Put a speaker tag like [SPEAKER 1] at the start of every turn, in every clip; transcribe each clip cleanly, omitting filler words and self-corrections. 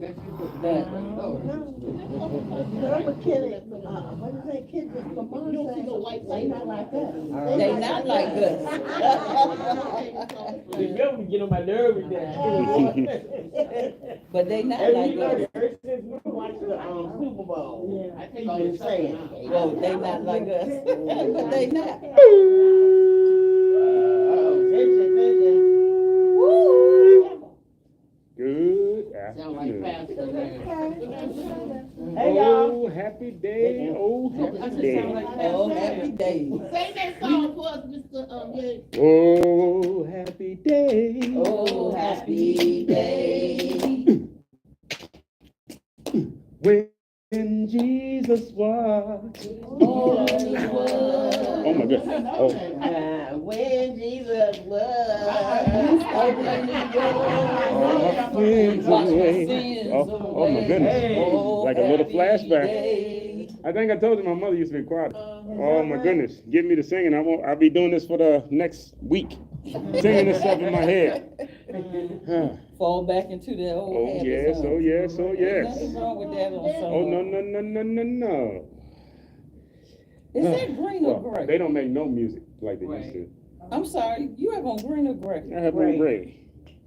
[SPEAKER 1] But
[SPEAKER 2] kids with they not like us.
[SPEAKER 1] they not like us.
[SPEAKER 3] You know we get on my nerve with that.
[SPEAKER 1] But they not like us.
[SPEAKER 3] Ever since we watched the Super Bowl.
[SPEAKER 2] Yeah.
[SPEAKER 3] I tell you saying.
[SPEAKER 1] Well, they not like us. But they not.
[SPEAKER 4] Good
[SPEAKER 3] Sound like
[SPEAKER 4] afternoon.
[SPEAKER 3] pastor.
[SPEAKER 2] Hey, y'all.
[SPEAKER 4] Oh, happy day. Oh, happy day.
[SPEAKER 1] Oh, happy day.
[SPEAKER 3] Sing that song for us, Mr. Yates.
[SPEAKER 4] Oh, happy day.
[SPEAKER 1] Oh, happy day.
[SPEAKER 4] When Jesus was.
[SPEAKER 1] Oh, he was.
[SPEAKER 4] Oh my goodness. Oh.
[SPEAKER 3] When Jesus was.
[SPEAKER 1] Oh, when he
[SPEAKER 4] All
[SPEAKER 1] was.
[SPEAKER 4] my sins
[SPEAKER 1] Wash my
[SPEAKER 4] away.
[SPEAKER 1] sins
[SPEAKER 4] Oh my
[SPEAKER 1] away.
[SPEAKER 4] goodness.
[SPEAKER 1] Oh,
[SPEAKER 4] Like a little
[SPEAKER 1] happy
[SPEAKER 4] flashback.
[SPEAKER 1] day.
[SPEAKER 4] I think I told you my mother used to be quiet. Oh my goodness. Get me to singing. I'll be doing this for the next week. Singing this stuff in my head.
[SPEAKER 1] Fall back into that old
[SPEAKER 4] Oh
[SPEAKER 1] habits,
[SPEAKER 4] yes,
[SPEAKER 1] huh?
[SPEAKER 4] oh yes, oh yes.
[SPEAKER 1] Nothing wrong with that on some.
[SPEAKER 4] Oh no.
[SPEAKER 1] Is that green or
[SPEAKER 4] Well,
[SPEAKER 1] gray?
[SPEAKER 4] they don't make no music like they used to.
[SPEAKER 1] I'm sorry, you have on green or gray?
[SPEAKER 4] I have on gray.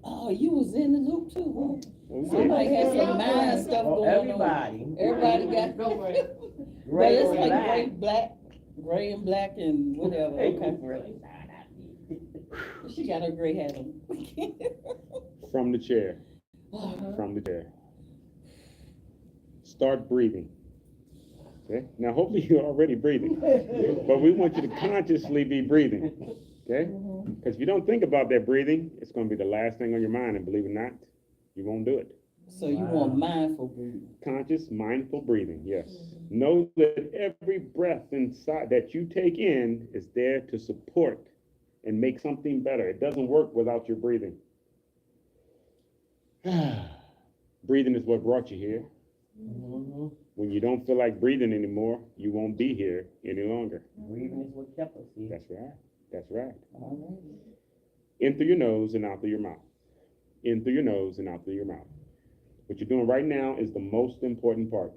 [SPEAKER 1] Oh, you was in the loop too, huh?
[SPEAKER 4] Oh,
[SPEAKER 1] Somebody
[SPEAKER 4] yeah.
[SPEAKER 1] had some mind stuff going
[SPEAKER 3] Everybody.
[SPEAKER 1] on. Everybody got. But it's like gray and black and whatever, okay. She got her gray hat on.
[SPEAKER 4] From the chair. From the chair. Start breathing. Okay? Now, hopefully you're already breathing, but we want you to consciously be breathing. Okay? Because if you don't think about that breathing, it's going to be the last thing on your mind, and believe it or not, you won't do it.
[SPEAKER 1] So you want mindful breathing.
[SPEAKER 4] Conscious, mindful breathing, yes. Know that every breath inside that you take in is there to support and make something better. It doesn't work without your breathing. Breathing is what brought you here. When you don't feel like breathing anymore, you won't be here any longer.
[SPEAKER 3] Breathing is what kept us here.
[SPEAKER 4] That's right. That's right.
[SPEAKER 1] All right.
[SPEAKER 4] In through your nose and out through your mouth. In through your nose and out through your mouth. What you're doing right now is the most important part.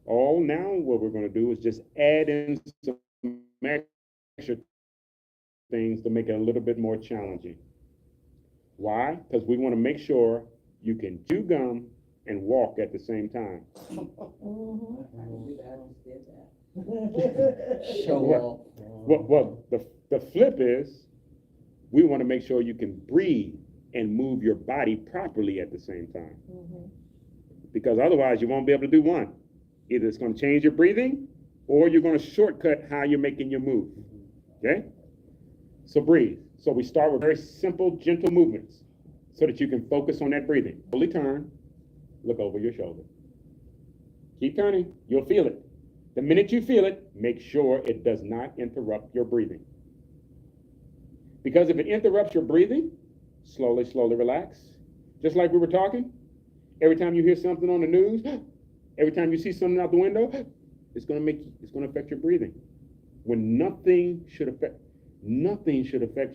[SPEAKER 4] All now what we're going to do is just add in some extra things to make it a little bit more challenging. Why? Because we want to make sure you can chew gum and walk at the same time.
[SPEAKER 1] Show off.
[SPEAKER 4] Well, the flip is we want to make sure you can breathe and move your body properly at the same time. Because otherwise you won't be able to do one. Either it's going to change your breathing or you're going to shortcut how you're making your move. Okay? So breathe. So we start with very simple, gentle movements so that you can focus on that breathing. Slowly turn, look over your shoulder. Keep turning, you'll feel it. The minute you feel it, make sure it does not interrupt your breathing. Because if it interrupts your breathing, slowly relax. Just like we were talking, every time you hear something on the news, every time you see something out the window, it's going to affect your breathing. When nothing should affect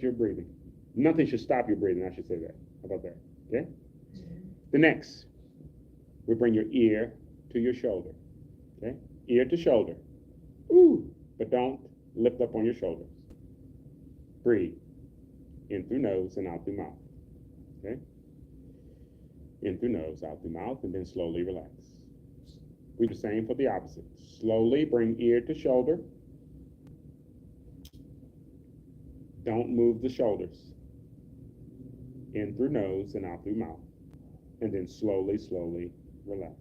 [SPEAKER 4] your breathing. Nothing should stop your breathing, I should say that. How about that? Okay? The next, we bring your ear to your shoulder. Okay? Ear to shoulder. Ooh, but don't lift up on your shoulders. Breathe. In through nose and out through mouth. Okay? In through nose, out through mouth, and then slowly relax. We do the same for the opposite. Slowly bring ear to shoulder. Don't move the shoulders. In through nose and out through mouth. And then slowly relax.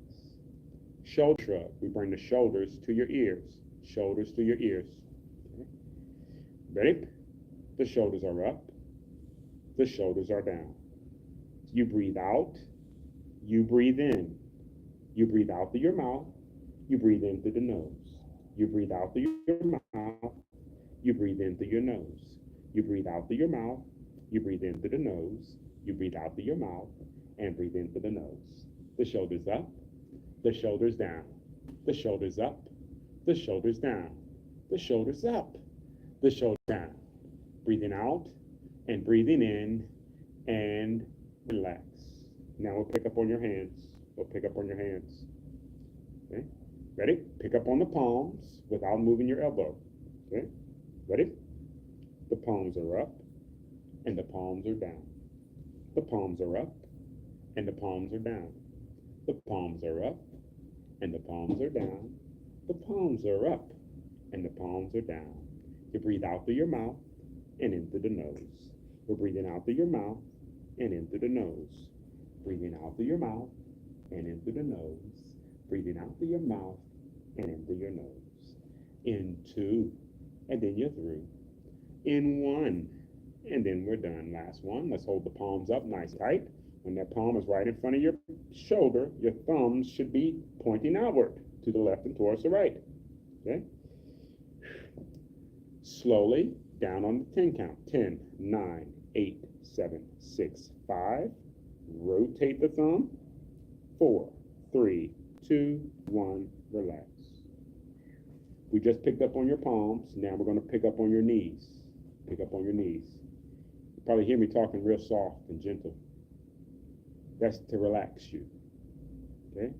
[SPEAKER 4] Shoulder shrug. We bring the shoulders to your ears. Shoulders to your ears. Okay. Ready? The shoulders are up. The shoulders are down. You breathe out. You breathe in. You breathe out through your mouth. You breathe in through the nose. You breathe out through your mouth. You breathe in through your nose. You breathe out through your mouth. You breathe in through the nose. You breathe out through your mouth and breathe in through the nose. The shoulders up. The shoulders down. The shoulders up. The shoulders down. The shoulders up. The shoulders down. Breathing out and breathing in and relax. Now we'll pick up on your hands. Or pick up on your hands. Okay? Ready? Pick up on the palms without moving your elbow. Okay? Ready? The palms are up and the palms are down. The palms are up and the palms are down. The palms are up and the palms are down. The palms are up and the palms are down. You breathe out through your mouth and in through the nose. We're breathing out through your mouth and in through the nose. Breathing out through your mouth and in through the nose. Breathing out through your mouth and in through your nose. In two, and then you're through. In one, and then we're done. Last one. Let's hold the palms up nice tight. When that palm is right in front of your shoulder, your thumbs should be pointing outward to the left and towards the right. Okay? Slowly down on the 10 count. 10, 9, 8, 7, 6, 5. Rotate the thumb. 4, 3, 2, 1. Relax. We just picked up on your palms. Now we're going to pick up on your knees. Pick up on your knees. You probably hear me talking real soft and gentle. That's to relax you. Okay?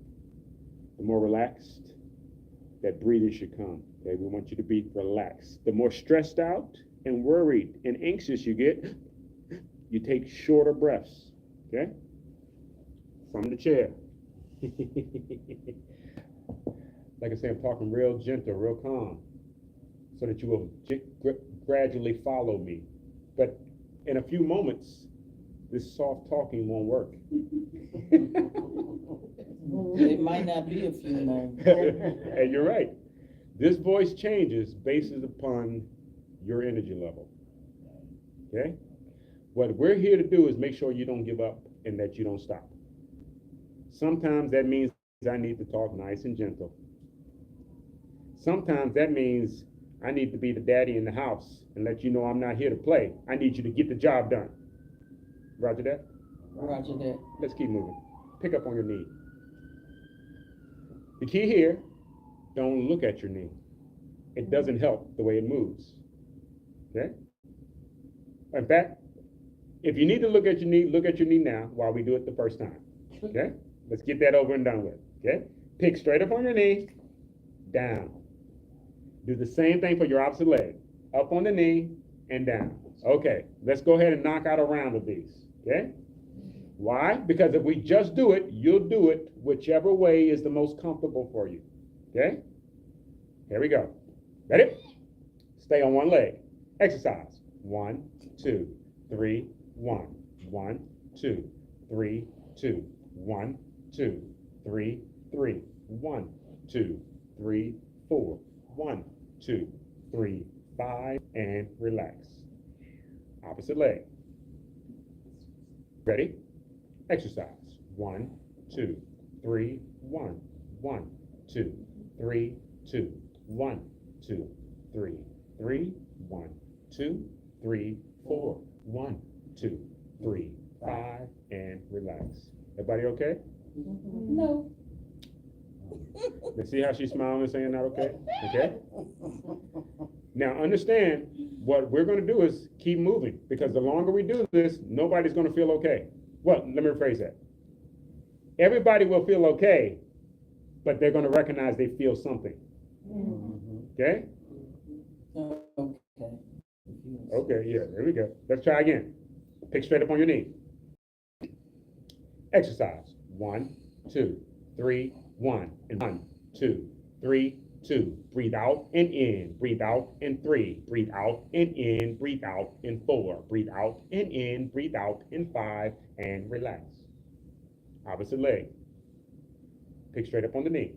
[SPEAKER 4] The more relaxed, that breathing should come. Okay? We want you to be relaxed. The more stressed out and worried and anxious you get, you take shorter breaths. Okay? From the chair. Like I say, I'm talking real gentle, real calm, so that you will gradually follow me. But in a few moments, this soft talking won't work.
[SPEAKER 1] It might not be a few moments.
[SPEAKER 4] And you're right. This voice changes based upon your energy level. Okay? What we're here to do is make sure you don't give up and that you don't stop. Sometimes that means I need to talk nice and gentle. Sometimes that means I need to be the daddy in the house and let you know I'm not here to play. I need you to get the job done. Roger that?
[SPEAKER 1] Roger that.
[SPEAKER 4] Let's keep moving. Pick up on your knee. The key here, don't look at your knee. It doesn't help the way it moves. Okay? In fact, if you need to look at your knee now while we do it the first time. Okay? Let's get that over and done with. Okay? Pick straight up on your knee, down. Do the same thing for your opposite leg. Up on the knee and down. Okay, let's go ahead and knock out a round of these. Okay? Why? Because if we just do it, you'll do it whichever way is the most comfortable for you. Okay? Here we go. Ready? Stay on one leg. Exercise. 1, 2, 3, 1. 1, 2, 3, 2. 1, 2, 3, 3. 1, 2, 3, 4. 1, 2, 3, 5, and relax. Opposite leg. Ready? Exercise. 1, 2, 3, 1. 1, 2, 3, 2. 1, 2, 3, 3. 1, 2, 3, 4. 1, 2, 3, 5, and relax. Everybody okay?
[SPEAKER 1] No.
[SPEAKER 4] Let's see how she's smiling and saying that okay? Okay? Now understand, what we're going to do is keep moving, because the longer we do this, nobody's going to feel okay. Well, let me rephrase that. Everybody will feel okay, but they're going to recognize they feel something. Okay?
[SPEAKER 1] Okay.
[SPEAKER 4] Okay, yeah, there we go. Let's try again. Pick straight up on your knee. Exercise. 1, 2, 3, 1. And 1, 2, 3, 2. Breathe out and in. Breathe out and 3. Breathe out and in. Breathe out and 4. Breathe out and in. Breathe out and 5. And relax. Opposite leg. Pick straight up on the knee.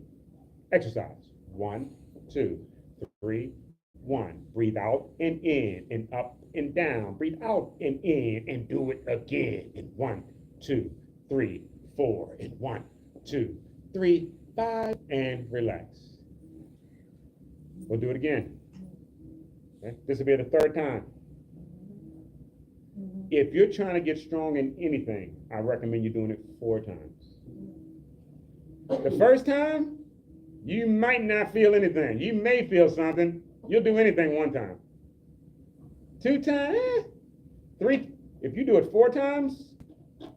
[SPEAKER 4] Exercise. 1, 2, 3, 1. Breathe out and in and up and down. Breathe out and in and do it again. And 1, 2, 3, 4. And 1, 2, 3, 5. And relax. We'll do it again. Okay? This will be the third time. If you're trying to get strong in anything, I recommend you doing it 4 times. The first time, you might not feel anything. You may feel something. You'll do anything 1 time. 2 times, 3. If you do it 4 times,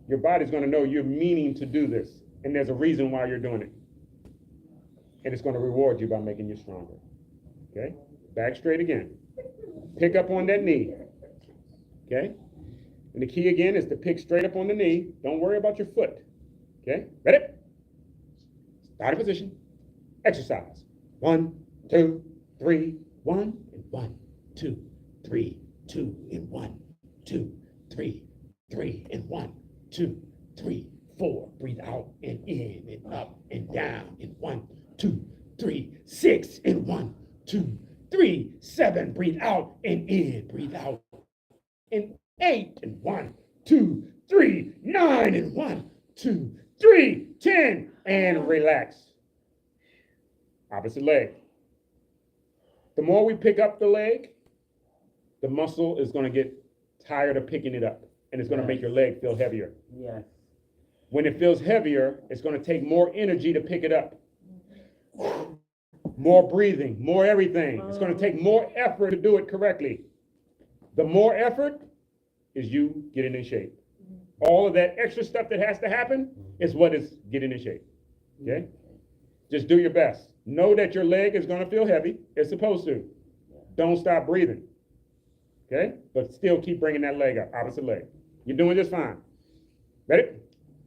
[SPEAKER 4] your body's going to know you're meaning to do this. And there's a reason why you're doing it. And it's going to reward you by making you stronger. Okay? Back straight again. Pick up on that knee. Okay? And the key again is to pick straight up on the knee. Don't worry about your foot. Okay? Ready? Starting position. Exercise. 1, 2, 3, 1, and 1, 2, 3, 2, and 1, 2, 3, 3, and 1, 2, 3, 4. Breathe out and in and up and down and 1, 2, 3, 6 and 1, 2, 3, 7. Breathe out and in. Breathe out and 8 and 1, 2, 3, 9 and 1, 2, 3, 10 and relax. Opposite leg. The more we pick up the leg, the muscle is going to get tired of picking it up, and it's going to make your leg feel heavier.
[SPEAKER 3] Yes.
[SPEAKER 4] When it feels heavier, it's going to take more energy to pick it up. More breathing, more everything. It's going to take more effort to do it correctly. The more effort is you getting in shape. All of that extra stuff that has to happen is what is getting in shape. Okay? Just do your best. Know that your leg is going to feel heavy. It's supposed to. Don't stop breathing. Okay? But still keep bringing that leg up, opposite leg. You're doing just fine. Ready?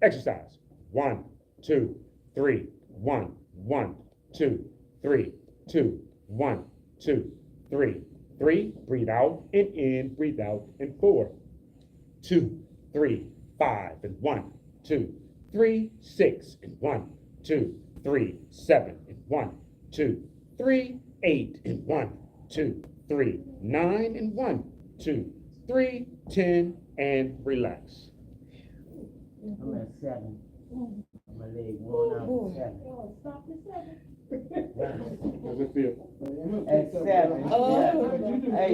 [SPEAKER 4] Exercise. 1, 2, 3, 1, 1, 2, 3, 2, 1, 2, 3, 3. Breathe out and in. Breathe out and 4, 2, 3, 5 and 1, 2, 3, 6 and 1, 2, 3, 7 and 1, 2, 3, 8 and 1, 2, 3, 9 and 1, 2, 3, 10 and relax.
[SPEAKER 3] I'm at 7. My leg worn out at 7.
[SPEAKER 4] How's it feel?
[SPEAKER 3] At 7.
[SPEAKER 1] Oh.
[SPEAKER 3] Hey,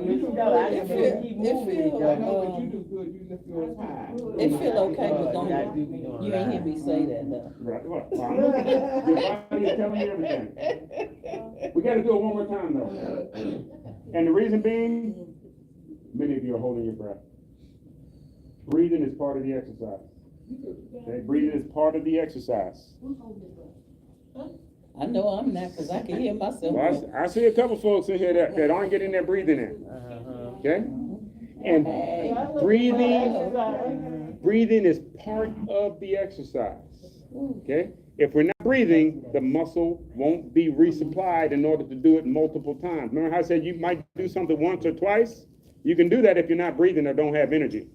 [SPEAKER 3] Miss Stella, I just want to keep moving it, though.
[SPEAKER 2] You do good, you lift yours high.
[SPEAKER 1] It feel okay, but
[SPEAKER 3] I do be doing
[SPEAKER 1] you ain't hear me say that though.
[SPEAKER 4] Right. Well, I'm looking at your body is telling you everything. We got to do it one more time, though. And the reason being, many of you are holding your breath. Breathing is part of the exercise. Okay? Breathing is part of the exercise.
[SPEAKER 1] I know I'm not, because I can hear myself.
[SPEAKER 4] Well, I see a couple folks in here that aren't getting their breathing in. Okay? And breathing is part of the exercise. Okay? If we're not breathing, the muscle won't be resupplied in order to do it multiple times. Remember how I said you might do something once or twice? You can do that if you're not breathing or don't have energy.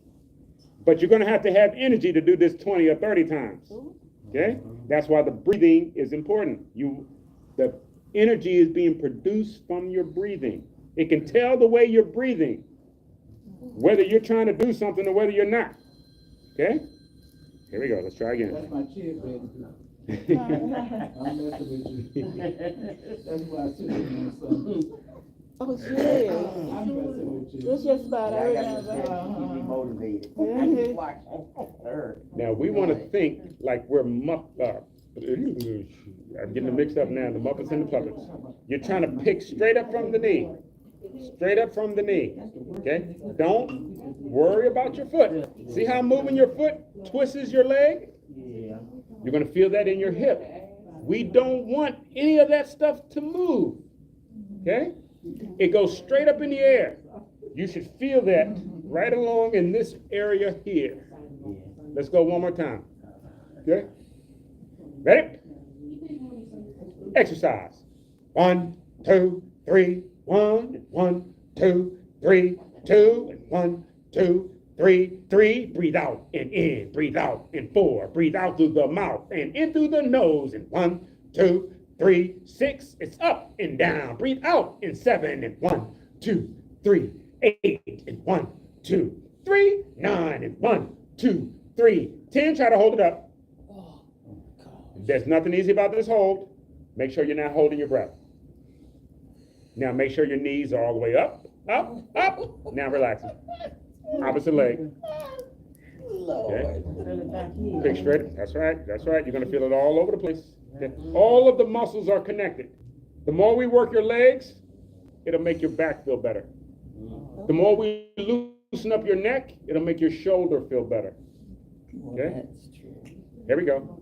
[SPEAKER 4] But you're going to have energy to do this 20 or 30 times. Okay? That's why the breathing is important. The energy is being produced from your breathing. It can tell the way you're breathing, whether you're trying to do something or whether you're not. Okay? Here we go. Let's try again.
[SPEAKER 2] That's my chair, baby. I'm messing with you. That's why I sit in something.
[SPEAKER 5] Oh, shit.
[SPEAKER 2] I'm messing with you.
[SPEAKER 5] It's just about
[SPEAKER 3] I got
[SPEAKER 5] everything.
[SPEAKER 3] to keep me motivated. I just watch her.
[SPEAKER 4] Now, we want to think like we're I'm getting it mixed up now, the Muppets and the Puppets. You're trying to pick straight up from the knee. Straight up from the knee. Okay? Don't worry about your foot. See how moving your foot twists your leg?
[SPEAKER 3] Yeah.
[SPEAKER 4] You're going to feel that in your hip. We don't want any of that stuff to move. Okay? It goes straight up in the air. You should feel that right along in this area here. Let's go one more time. Okay? Ready? Exercise. 1, 2, 3, 1, 1, 2, 3, 2, and 1, 2, 3, 3. Breathe out and in. Breathe out and 4. Breathe out through the mouth and in through the nose. And 1, 2, 3, 6. It's up and down. Breathe out in 7 and 1, 2, 3, 8 and 1, 2, 3, 9 and 1, 2, 3, 10. Try to hold it up. There's nothing easy about this hold. Make sure you're not holding your breath. Now make sure your knees are all the way up, up, up. Now relaxing. Opposite leg. Okay. Pick straight. That's right. That's right. You're going to feel it all over the place. Okay. All of the muscles are connected. The more we work your legs, it'll make your back feel better. The more we loosen up your neck, it'll make your shoulder feel better. Okay?
[SPEAKER 1] That's true.
[SPEAKER 4] Here we go.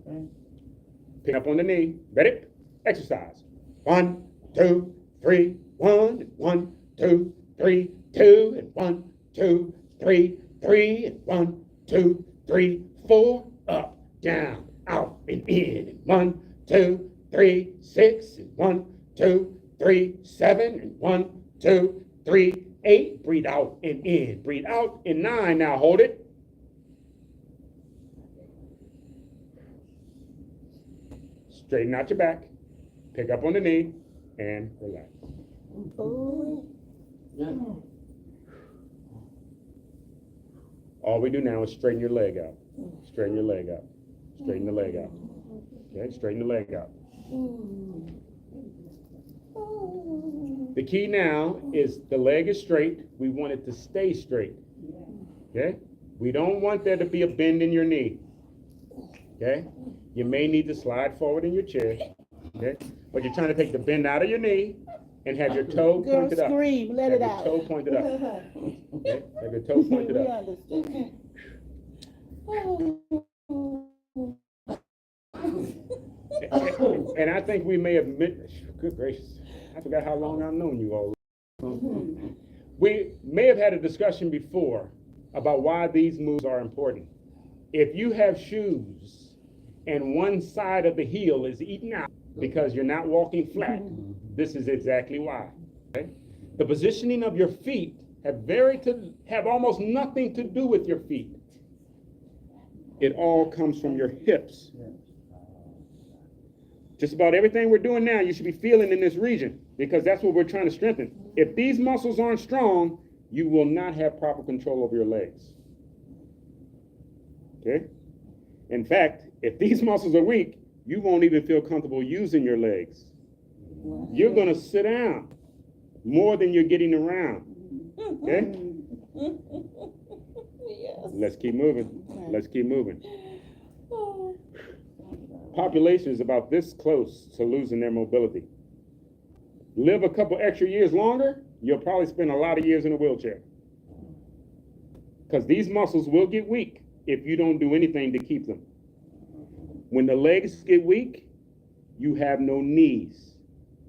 [SPEAKER 4] Pick up on the knee. Ready? Exercise. 1, 2, 3, 1, 1, 2, 3, 2, and 1, 2, 3, 3, and 1, 2, 3, 4. Up, down, out, and in. And 1, 2, 3, 6, and 1, 2, 3, 7, and 1, 2, 3, 8. Breathe out and in. Breathe out in 9. Now hold it. Straighten out your back. Pick up on the knee and relax. All we do now is straighten your leg out. Straighten your leg out. Straighten the leg out. Okay, straighten the leg out. The key now is the leg is straight. We want it to stay straight. Okay? We don't want there to be a bend in your knee. Okay? You may need to slide forward in your chair. Okay? But you're trying to take the bend out of your knee and have your toe
[SPEAKER 1] Girl,
[SPEAKER 4] pointed up.
[SPEAKER 1] scream, let
[SPEAKER 4] Have
[SPEAKER 1] it
[SPEAKER 4] your
[SPEAKER 1] out.
[SPEAKER 4] toe pointed up. Okay? Have your toe pointed
[SPEAKER 1] We
[SPEAKER 4] up.
[SPEAKER 1] understand.
[SPEAKER 4] And I think we may have good gracious, I forgot how long I've known you all. We may have had a discussion before about why these moves are important. If you have shoes and one side of the heel is eaten out because you're not walking flat, this is exactly why. Okay? The positioning of your feet have almost nothing to do with your feet. It all comes from your hips. Just about everything we're doing now, you should be feeling in this region because that's what we're trying to strengthen. If these muscles aren't strong, you will not have proper control over your legs. Okay? In fact, if these muscles are weak, you won't even feel comfortable using your legs. You're going to sit down more than you're getting around. Okay?
[SPEAKER 1] Yes.
[SPEAKER 4] Let's keep moving. Let's keep moving. Population is about this close to losing their mobility. Live a couple extra years longer, you'll probably spend a lot of years in a wheelchair. Because these muscles will get weak if you don't do anything to keep them. When the legs get weak, you have no knees.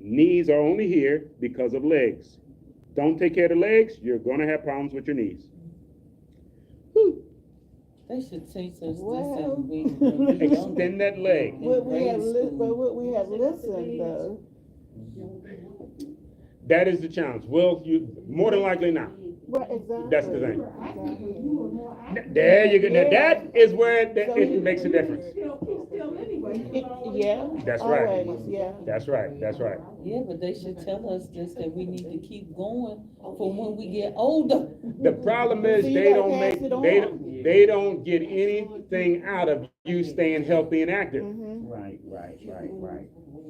[SPEAKER 4] Knees are only here because of legs. Don't take care of the legs, you're going to have problems with your knees. Whew.
[SPEAKER 1] They should teach us
[SPEAKER 5] Well.
[SPEAKER 1] this and
[SPEAKER 4] Extend that leg.
[SPEAKER 5] What we have listened though.
[SPEAKER 4] That is the challenge. Well, you more than likely not.
[SPEAKER 5] Right, exactly.
[SPEAKER 4] That's the thing.
[SPEAKER 5] Exactly.
[SPEAKER 4] There you go. Now that is where it makes a difference.
[SPEAKER 5] Yeah.
[SPEAKER 4] That's right.
[SPEAKER 5] Always, yeah.
[SPEAKER 4] That's right. That's right.
[SPEAKER 1] Yeah, but they should tell us this, that we need to keep going for when we get older.
[SPEAKER 4] The problem is
[SPEAKER 5] So you
[SPEAKER 4] they
[SPEAKER 5] gotta
[SPEAKER 4] don't
[SPEAKER 5] pass
[SPEAKER 4] make
[SPEAKER 5] it on.
[SPEAKER 4] they don't get anything out of you staying healthy and active.
[SPEAKER 5] Mhm.
[SPEAKER 3] Right.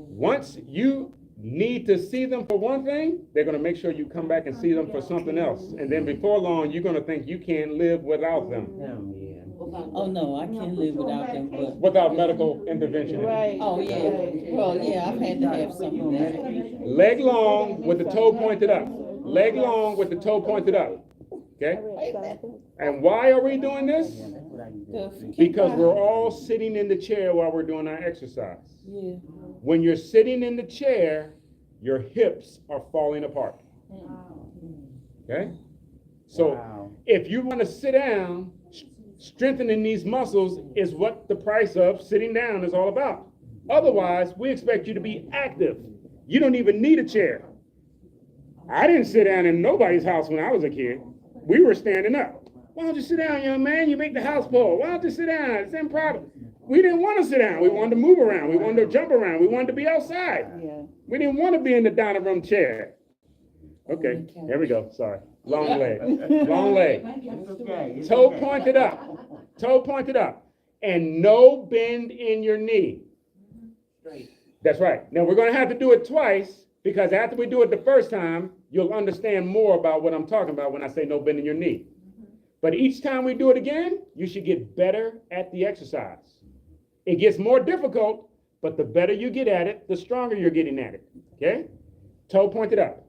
[SPEAKER 4] Once you need to see them for one thing, they're going to make sure you come back and see them for something else. And then before long, you're going to think you can't live without them,
[SPEAKER 1] Oh, no, I can't live without them, but,
[SPEAKER 4] without medical intervention.
[SPEAKER 5] Right.
[SPEAKER 1] oh, yeah. Well, yeah, I've had to have some of that.
[SPEAKER 4] Leg long with the toe pointed up. Leg long with the toe pointed up. Okay? And why are we doing this? Because we're all sitting in the chair while we're doing our exercise.
[SPEAKER 1] Yeah.
[SPEAKER 4] When you're sitting in the chair, your hips are falling apart. Okay? So if you want to sit down, strengthening these muscles is what the price of sitting down is all about. Otherwise, we expect you to be active. You don't even need a chair. I didn't sit down in nobody's house when I was a kid. We were standing up. Why don't you sit down, young man? You make the house full. Why don't you sit down? It's improper. We didn't want to sit down. We wanted to move around. We wanted to jump around. We wanted to be outside.
[SPEAKER 5] Yeah.
[SPEAKER 4] We didn't want to be in the dining room chair. Okay, here we go. Sorry. Long leg. Long leg. Toe pointed up. Toe pointed up. And no bend in your knee. That's right. Now we're going to have to do it twice because after we do it the first time, you'll understand more about what I'm talking about when I say no bend in your knee. But each time we do it again, you should get better at the exercise. It gets more difficult, but the better you get at it, the stronger you're getting at it. Okay? Toe pointed up.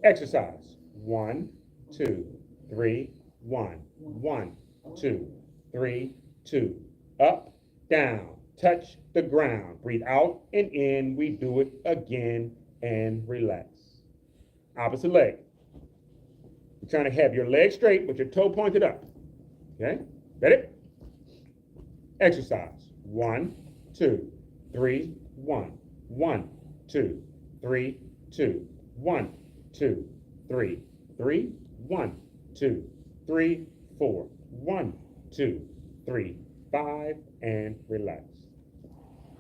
[SPEAKER 4] Exercise. 1, 2, 3, 1. 1, 2, 3, 2. Up, down, touch the ground. Breathe out and in. We do it again and relax. Opposite leg. You're trying to have your leg straight with your toe pointed up. Okay? Ready? Exercise. 1, 2, 3, 1. 1, 2, 3, 2. 1, 2, 3, 3. 1, 2, 3, 4. 1, 2, 3, 5, and relax.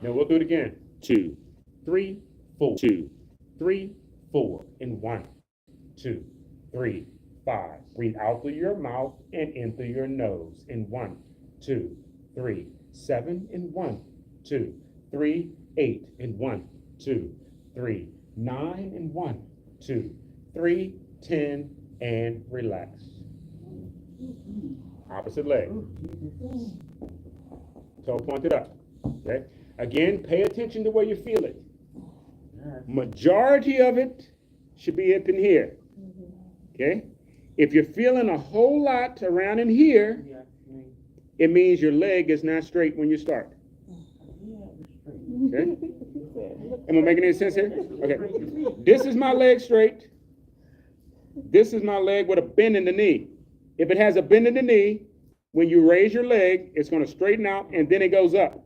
[SPEAKER 4] Now we'll do it again. 2, 3, 4. 2, 3, 4. And 1, 2, 3, 5. Breathe out through your mouth and in through your nose. And 1, 2, 3, 7. And 1, 2, 3, 8. And 1, 2, 3, 9. And 1, 2, 3, 10. And relax. Opposite leg. Toe pointed up. Okay. Again, pay attention to where you feel it. Majority of it should be up in here. Okay. If you're feeling a whole lot around in here, it means your leg is not straight when you start. Okay. Am I making any sense here? Okay. This is my leg straight. This is my leg with a bend in the knee. If it has a bend in the knee, when you raise your leg, it's going to straighten out and then it goes up.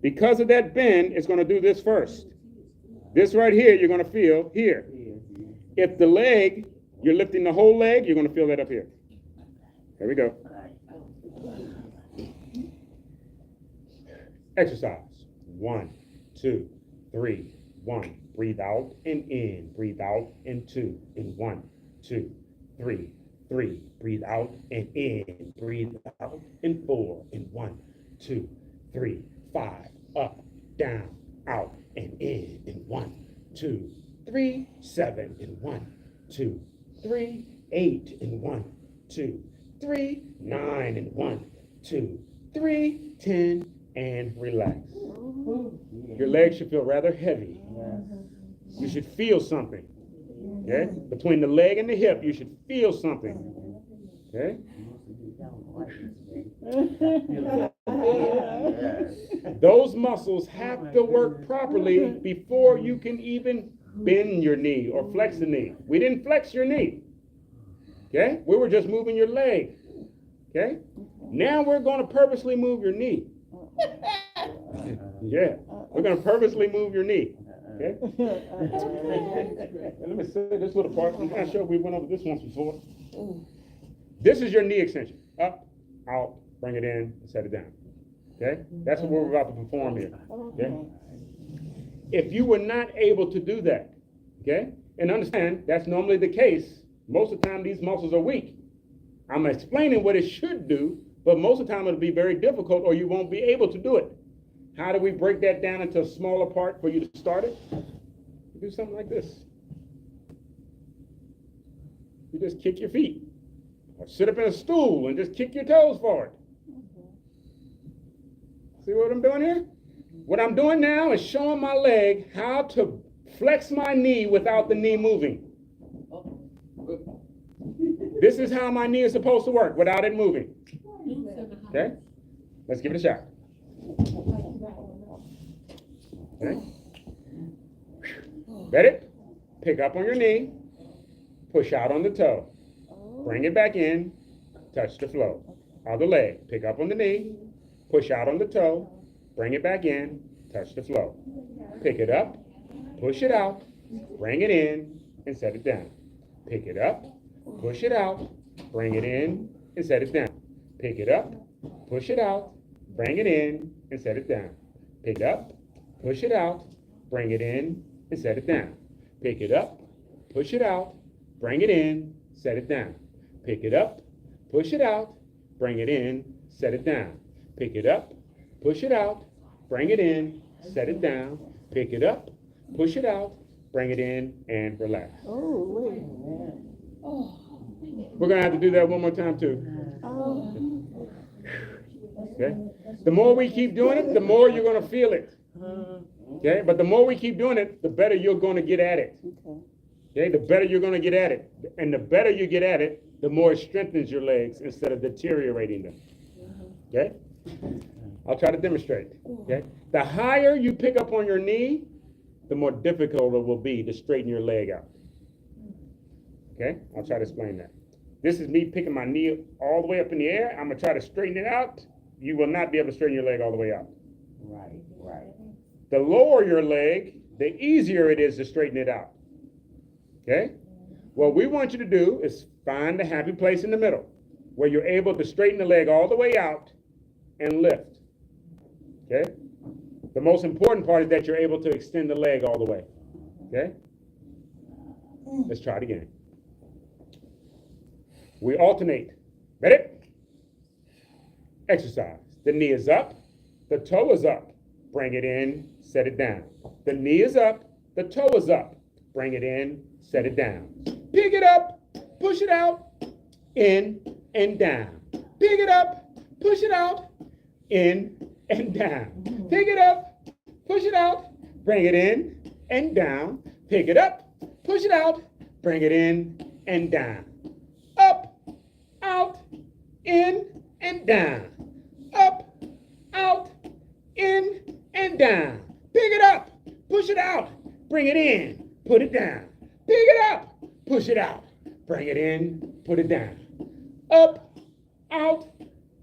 [SPEAKER 4] Because of that bend, it's going to do this first. This right here, you're going to feel here. If the leg, you're lifting the whole leg, you're going to feel that up here. There we go. Exercise. 1, 2, 3, 1. Breathe out and in. Breathe out and 2. And 1, 2, 3, 3. Breathe out and in. Breathe out and 4. And 1, 2, 3, 5. Up, down, out, and in. And 1, 2, 3, 7. And 1, 2, 3, 8. And 1, 2, 3, 9. And 1, 2, 3, 10. And relax. Your legs should feel rather heavy. You should feel something. Okay? Between the leg and the hip, you should feel something. Okay? Those muscles have to work properly before you can even bend your knee or flex the knee. We didn't flex your knee. Okay? We were just moving your leg. Okay? Now we're going to purposely move your knee. Yeah. We're going to purposely move your knee. Okay? And let me say this little part. I'm not sure we went over this once before. This is your knee extension. Up, out, bring it in, and set it down. Okay? That's what we're about to perform here. Okay? If you were not able to do that, okay, and understand that's normally the case, most of the time these muscles are weak. I'm explaining what it should do, but most of the time it'll be very difficult or you won't be able to do it. How do we break that down into a smaller part for you to start it? You do something like this. You just kick your feet. Or sit up in a stool and just kick your toes forward. See what I'm doing here? What I'm doing now is showing my leg how to flex my knee without the knee moving. This is how my knee is supposed to work without it moving. Okay? Let's give it a shot. Okay? Ready? Pick up on your knee, push out on the toe, bring it back in, touch the floor. Other leg, pick up on the knee, push out on the toe, bring it back in, touch the floor. Pick it up, push it out, bring it in, and set it down. Pick it up, push it out, bring it in, and set it down. Pick it up, push it out, bring it in, and set it down. Pick it up, push it out, bring it in, and set it down. Pick it up, push it out, bring it in, set it down. Pick it up, push it out, bring it in, set it down. Pick it up, push it out, bring it in, set it down. Pick it up, push it out, bring it in, and relax.
[SPEAKER 5] Oh, wait.
[SPEAKER 4] We're going to have to do that one more time, too. Okay? The more we keep doing it, the more you're going to feel it. Okay? But the more we keep doing it, the better you're going to get at it. Okay? The better you're going to get at it. And the better you get at it, the more it strengthens your legs instead of deteriorating them. Okay? I'll try to demonstrate, okay? The higher you pick up on your knee, the more difficult it will be to straighten your leg out. Okay, I'll try to explain that. This is me picking my knee all the way up in the air. I'm gonna try to straighten it out. You will not be able to straighten your leg all the way out.
[SPEAKER 3] Right, right.
[SPEAKER 4] The lower your leg, the easier it is to straighten it out. Okay? What we want you to do is find the happy place in the middle where you're able to straighten the leg all the way out and lift. Okay? The most important part is that you're able to extend the leg all the way. Okay? Let's try it again. We alternate. Ready? Exercise. The knee is up, the toe is up. Bring it in, set it down. The knee is up, the toe is up. Bring it in, set it down. Pick it up, push it out, in and down. Pick it up, push it out, in and down. Pick it up, push it out, bring it in and down. Pick it up, push it out, bring it in and down. Up, out, in and down. Up, out, in and down. Pick it up, push it out, bring it in, put it down. Pick it up, push it out, bring it in, put it down. Up, out,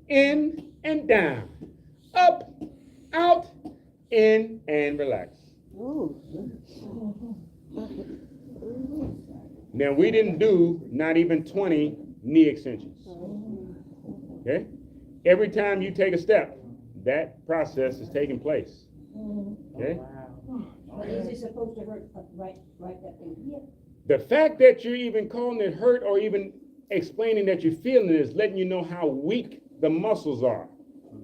[SPEAKER 4] in and down. Up, out, in, and relax.
[SPEAKER 5] Ooh.
[SPEAKER 4] Now, we didn't do not even 20 knee extensions. Okay? Every time you take a step, that process is taking place. Okay?
[SPEAKER 6] But is it supposed to hurt right up in here?
[SPEAKER 4] The fact that you're even calling it hurt or even explaining that you're feeling it is letting you know how weak the muscles are.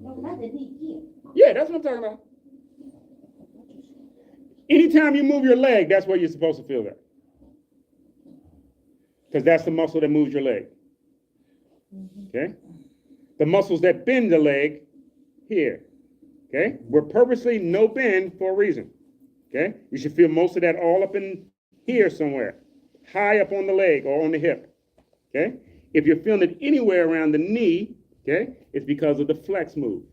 [SPEAKER 6] No, not the knee here.
[SPEAKER 4] Yeah, that's what I'm talking about. Anytime you move your leg, that's where you're supposed to feel that. Because that's the muscle that moves your leg. Okay? The muscles that bend the leg, here. Okay? We're purposely no bend for a reason. Okay? You should feel most of that all up in here somewhere. High up on the leg or on the hip. Okay? If you're feeling it anywhere around the knee, okay, it's because of the flex move.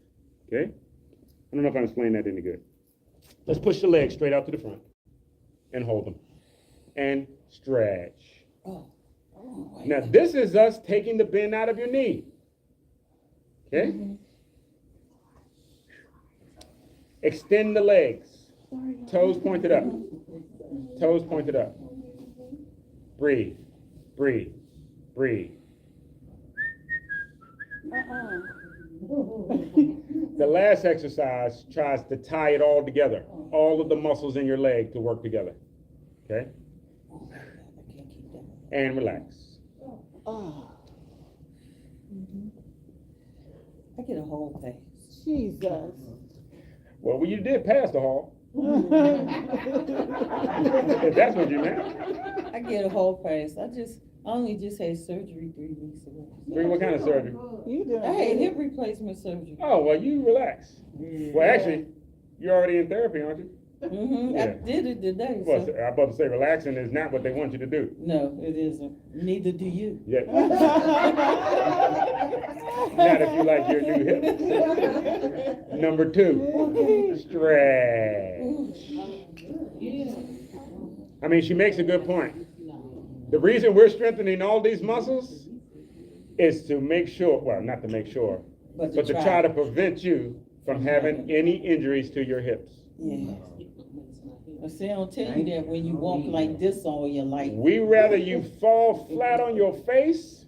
[SPEAKER 4] Okay? I don't know if I'm explaining that any good. Let's push the legs straight out to the front and hold them. And stretch. Now, this is us taking the bend out of your knee. Okay? Extend the legs. Toes pointed up. Toes pointed up. Breathe. Breathe. Breathe. The last exercise tries to tie it all together. All of the muscles in your leg to work together. Okay? And relax.
[SPEAKER 1] I get a whole face.
[SPEAKER 5] Jesus.
[SPEAKER 4] Well, you did pass the hall. If that's what you meant.
[SPEAKER 1] I get a whole face. I only just had surgery 3 weeks ago.
[SPEAKER 4] What kind of surgery?
[SPEAKER 5] You doing
[SPEAKER 1] I had
[SPEAKER 5] good.
[SPEAKER 1] hip replacement surgery.
[SPEAKER 4] Oh, well, you relax. Well, actually, you're already in therapy, aren't you?
[SPEAKER 1] Mm-hmm.
[SPEAKER 4] Yeah.
[SPEAKER 1] I did it today.
[SPEAKER 4] Well,
[SPEAKER 1] So.
[SPEAKER 4] I'm about to say relaxing is not what they want you to do.
[SPEAKER 1] No, it isn't. Neither do you.
[SPEAKER 4] Yeah. Not if you like your new hips. Number 2, stretch. I mean, she makes a good point. The reason we're strengthening all these muscles is to make sure, well, not to make sure, but to try to prevent you from having any injuries to your hips.
[SPEAKER 1] Yeah. I see, I don't tell you that when you walk like this all your life.
[SPEAKER 4] We rather you fall flat on your face,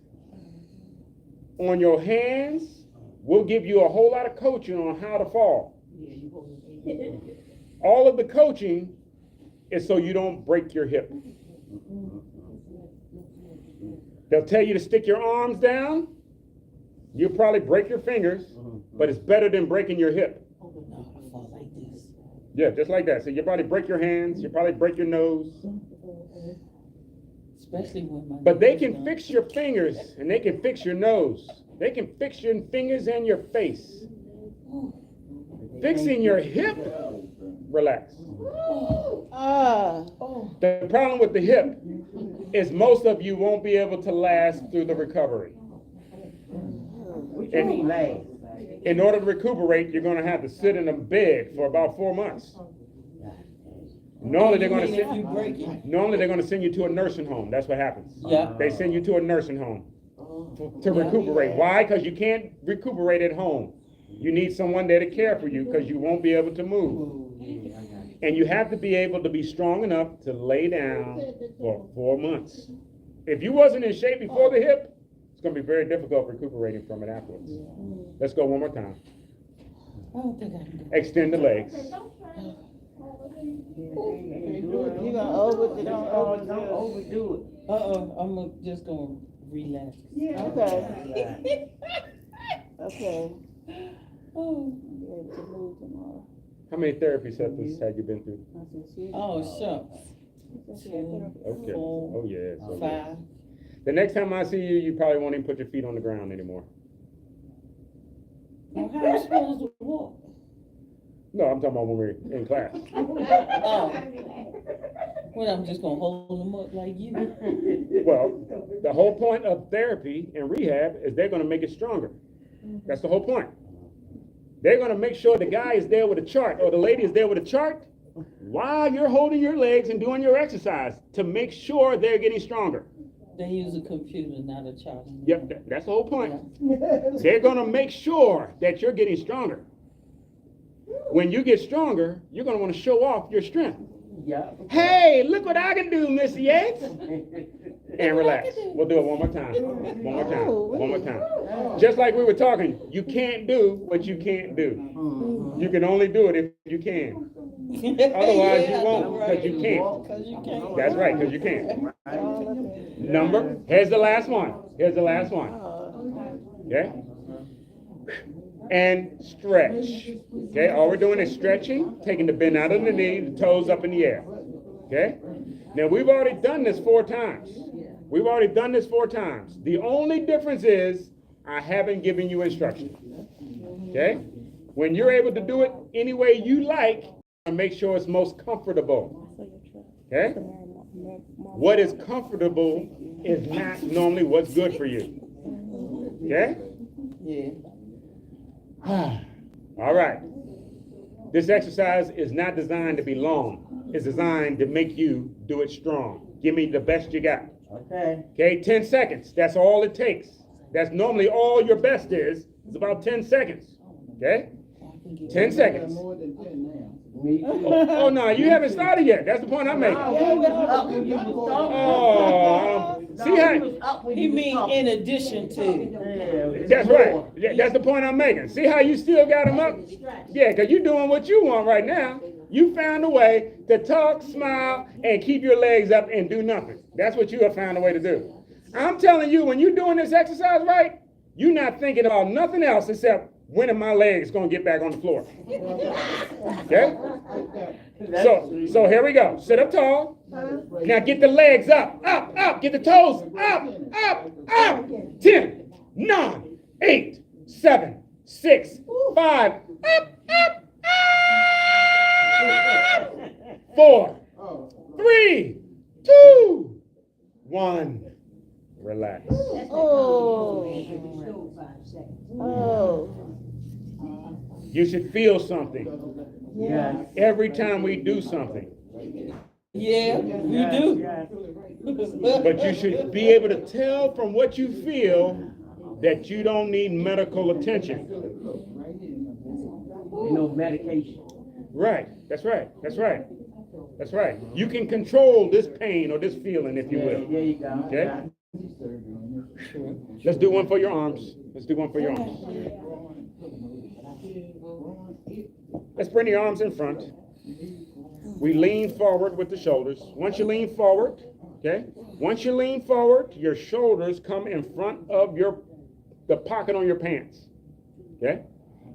[SPEAKER 4] on your hands. We'll give you a whole lot of coaching on how to fall. All of the coaching is so you don't break your hip. They'll tell you to stick your arms down. You'll probably break your fingers, but it's better than breaking your hip.
[SPEAKER 1] No, I fall like this.
[SPEAKER 4] Yeah, just like that. So you probably break your hands, you probably break your nose.
[SPEAKER 1] Especially when my
[SPEAKER 4] But they
[SPEAKER 1] nose
[SPEAKER 4] can
[SPEAKER 1] done.
[SPEAKER 4] fix your fingers and they can fix your nose. They can fix your fingers and your face. Fixing your hip, relax. The problem with the hip is most of you won't be able to last through the recovery.
[SPEAKER 3] What you mean last?
[SPEAKER 4] in order to recuperate, you're gonna have to sit in a bed for about 4 months. Normally, they're gonna
[SPEAKER 1] If you break it.
[SPEAKER 4] send you to a nursing home. That's what happens.
[SPEAKER 1] Yeah.
[SPEAKER 4] They send you to a nursing home to recuperate. Why? Because you can't recuperate at home. You need someone there to care for you because you won't be able to move. And you have to be able to be strong enough to lay down for 4 months. If you wasn't in shape before the hip, it's going to be very difficult recuperating from it afterwards. Let's go one more time.
[SPEAKER 1] I don't think I can do it.
[SPEAKER 4] Extend the legs.
[SPEAKER 5] You gonna overdo
[SPEAKER 3] Don't overdo it.
[SPEAKER 1] I'm just gonna relax.
[SPEAKER 5] it. Okay, okay.
[SPEAKER 1] Oh,
[SPEAKER 5] Be able to move tomorrow.
[SPEAKER 4] How many therapy sessions have you been through?
[SPEAKER 1] oh, shucks.
[SPEAKER 4] Okay. Oh, yes. Okay.
[SPEAKER 1] 5.
[SPEAKER 4] The next time I see you, you probably won't even put your feet on the ground anymore.
[SPEAKER 1] Well, how am I supposed to walk?
[SPEAKER 4] No, I'm talking about when we're in class.
[SPEAKER 1] Oh. Well, I'm just gonna hold them up like you.
[SPEAKER 4] Well, the whole point of therapy and rehab is they're going to make it stronger. That's the whole point. They're going to make sure the guy is there with a chart or the lady is there with a chart while you're holding your legs and doing your exercise to make sure they're getting stronger.
[SPEAKER 1] They use a computer, not a chart.
[SPEAKER 4] Yep, that's the whole point. They're going to make sure that you're getting stronger. When you get stronger, you're going to want to show off your strength.
[SPEAKER 3] Yeah.
[SPEAKER 4] Hey, look what I can do, Miss Yates. And relax. We'll do it one more time. One more time. One more time. Just like we were talking, you can't do what you can't do. You can only do it if you can. Otherwise, you won't, because you can't.
[SPEAKER 1] Because you can't.
[SPEAKER 4] That's right, because you can't. Here's the last one. Here's the last one. Okay? And stretch. Okay, all we're doing is stretching, taking the bend out of the knee, the toes up in the air. Okay? Now, we've already done this 4 times. We've already done this 4 times. The only difference is I haven't given you instruction. Okay? When you're able to do it any way you like, make sure it's most comfortable. Okay? What is comfortable is not normally what's good for you. Okay?
[SPEAKER 1] Yeah.
[SPEAKER 4] All right. This exercise is not designed to be long. It's designed to make you do it strong. Give me the best you got.
[SPEAKER 3] Okay.
[SPEAKER 4] Okay, 10 seconds. That's all it takes. That's normally all your best is. It's about 10 seconds. Okay? 10 seconds.
[SPEAKER 2] More than 10 now.
[SPEAKER 3] Me too.
[SPEAKER 4] Oh, no, you haven't started yet. That's the point I'm making. Oh, see how?
[SPEAKER 1] He mean in addition to.
[SPEAKER 4] That's right. That's the point I'm making. See how you still got them up? Yeah, because you're doing what you want right now. You found a way to talk, smile, and keep your legs up and do nothing. That's what you have found a way to do. I'm telling you, when you're doing this exercise right, you're not thinking about nothing else except when are my legs going to get back on the floor. Okay? So here we go. Sit up tall. Now get the legs up, up, up. Get the toes up, up, up. 10, 9, 8, 7, 6, 5, up, up, up. 4, 3, 2, 1. Relax.
[SPEAKER 5] Oh.
[SPEAKER 4] You should feel something
[SPEAKER 3] Yeah.
[SPEAKER 4] every time we do something.
[SPEAKER 1] Yeah, we do.
[SPEAKER 4] But you should be able to tell from what you feel that you don't need medical attention.
[SPEAKER 3] Medication.
[SPEAKER 4] Right. That's right. That's right. That's right. You can control this pain or this feeling, if you will.
[SPEAKER 3] There you go.
[SPEAKER 4] Okay? Let's do one for your arms. Let's do one for your arms. Let's bring the arms in front. We lean forward with the shoulders. Once you lean forward, okay? Once you lean forward, your shoulders come in front of the pocket on your pants. Okay?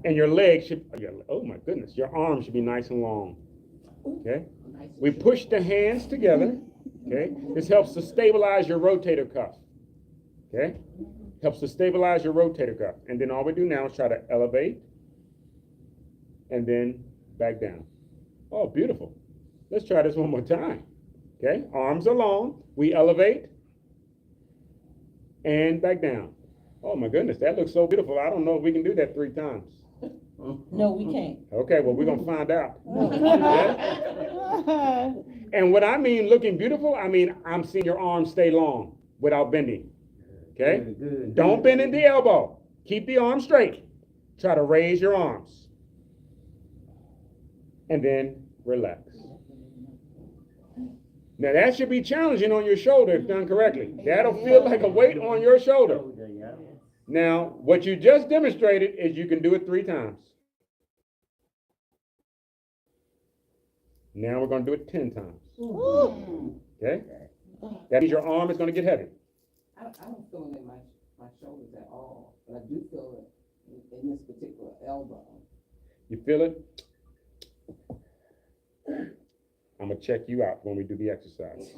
[SPEAKER 4] And your legs should, oh my goodness, your arms should be nice and long. Okay? We push the hands together. Okay? This helps to stabilize your rotator cuff. Okay? Helps to stabilize your rotator cuff. And then all we do now is try to elevate and then back down. Oh, beautiful. Let's try this one more time. Okay? Arms are long. We elevate and back down. Oh my goodness, that looks so beautiful. I don't know if we can do that 3 times.
[SPEAKER 1] No, we can't.
[SPEAKER 4] Okay, well, we're gonna find out.
[SPEAKER 5] Oh.
[SPEAKER 4] And what I mean looking beautiful, I mean I'm seeing your arms stay long without bending. Okay?
[SPEAKER 3] Good, good.
[SPEAKER 4] Don't bend at the elbow. Keep the arm straight. Try to raise your arms. And then relax. Now that should be challenging on your shoulder if done correctly. That'll feel like a weight on your shoulder.
[SPEAKER 3] Yeah.
[SPEAKER 4] Now, what you just demonstrated is you can do it 3 times. Now we're going to do it 10 times. Okay? That means your arm is going to get heavy.
[SPEAKER 2] I don't feel it in my shoulders at all, but I do feel it in this particular elbow.
[SPEAKER 4] You feel it? I'm going to check you out when we do the exercise.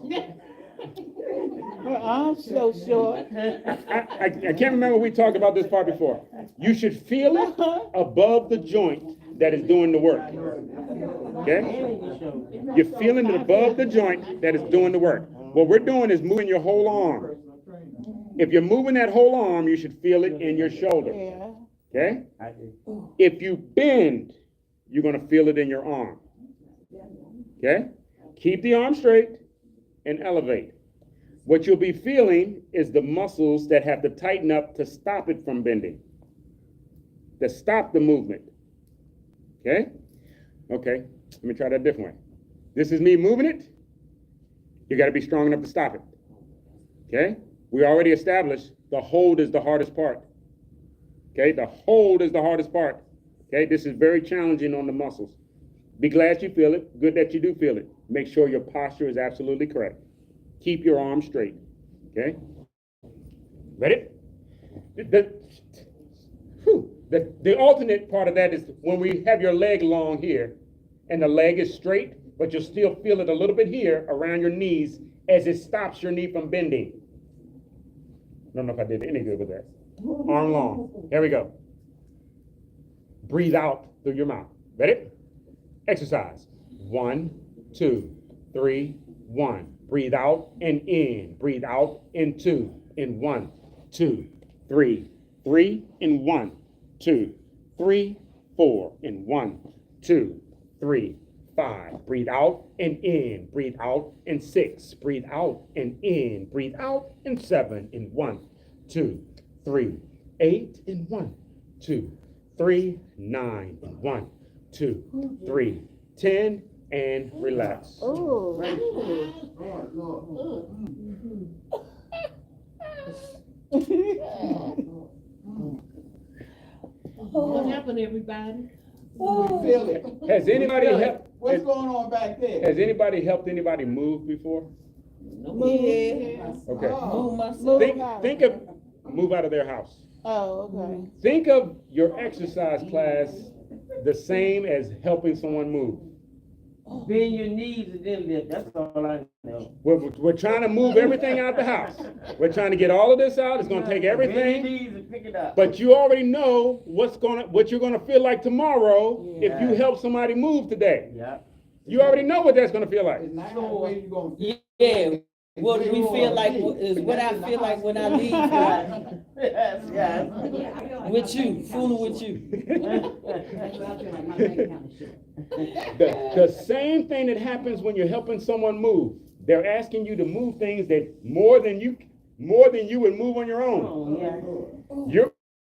[SPEAKER 5] Her arm's so short.
[SPEAKER 4] I can't remember we talked about this part before. You should feel it above the joint that is doing the work. Okay? You're feeling it above the joint that is doing the work. What we're doing is moving your whole arm. If you're moving that whole arm, you should feel it in your shoulder.
[SPEAKER 5] Yeah.
[SPEAKER 4] Okay? If you bend, you're going to feel it in your arm. Okay? Keep the arm straight and elevate. What you'll be feeling is the muscles that have to tighten up to stop it from bending, to stop the movement. Okay? Okay, let me try that a different way. This is me moving it. You got to be strong enough to stop it. Okay? We already established the hold is the hardest part. Okay? The hold is the hardest part. Okay? This is very challenging on the muscles. Be glad you feel it. Good that you do feel it. Make sure your posture is absolutely correct. Keep your arms straight. Okay? Ready? The alternate part of that is when we have your leg long here and the leg is straight, but you'll still feel it a little bit here around your knees as it stops your knee from bending. I don't know if I did any good with that. Arm long. Here we go. Breathe out through your mouth. Ready? Exercise. 1, 2, 3, 1. Breathe out and in. Breathe out and 2. In 1, 2, 3. 3 in 1, 2, 3, 4. In 1, 2, 3, 5. Breathe out and in. Breathe out and 6. Breathe out and in. Breathe out and 7. In 1, 2, 3. 8 in 1, 2, 3. 9 in 1, 2, 3. 10 and relax.
[SPEAKER 5] Oh.
[SPEAKER 6] What happened, everybody?
[SPEAKER 2] We feel it.
[SPEAKER 4] Has anybody helped?
[SPEAKER 2] What's going on back there?
[SPEAKER 4] Has anybody helped anybody move before?
[SPEAKER 1] Yeah.
[SPEAKER 4] Okay.
[SPEAKER 1] Move myself.
[SPEAKER 4] Think of move out of their house.
[SPEAKER 5] Oh, okay.
[SPEAKER 4] Think of your exercise class the same as helping someone move.
[SPEAKER 3] Bend your knees and then lift. That's all I know.
[SPEAKER 4] We're trying to move everything out the house. We're trying to get all of this out. It's going to take
[SPEAKER 3] Bend your
[SPEAKER 4] everything.
[SPEAKER 3] knees and pick it up.
[SPEAKER 4] But you already know what you're going to feel like tomorrow if you help somebody move today.
[SPEAKER 3] Yeah.
[SPEAKER 4] You already know what that's going to feel like.
[SPEAKER 2] It's not the way you gonna feel.
[SPEAKER 1] Yeah. What do we feel like is what I feel like when I leave here
[SPEAKER 3] Yes, yes.
[SPEAKER 1] with you, fooling with you.
[SPEAKER 4] The same thing that happens when you're helping someone move. They're asking you to move things that more than you would move on your own.
[SPEAKER 3] Oh, yeah.
[SPEAKER 4] You're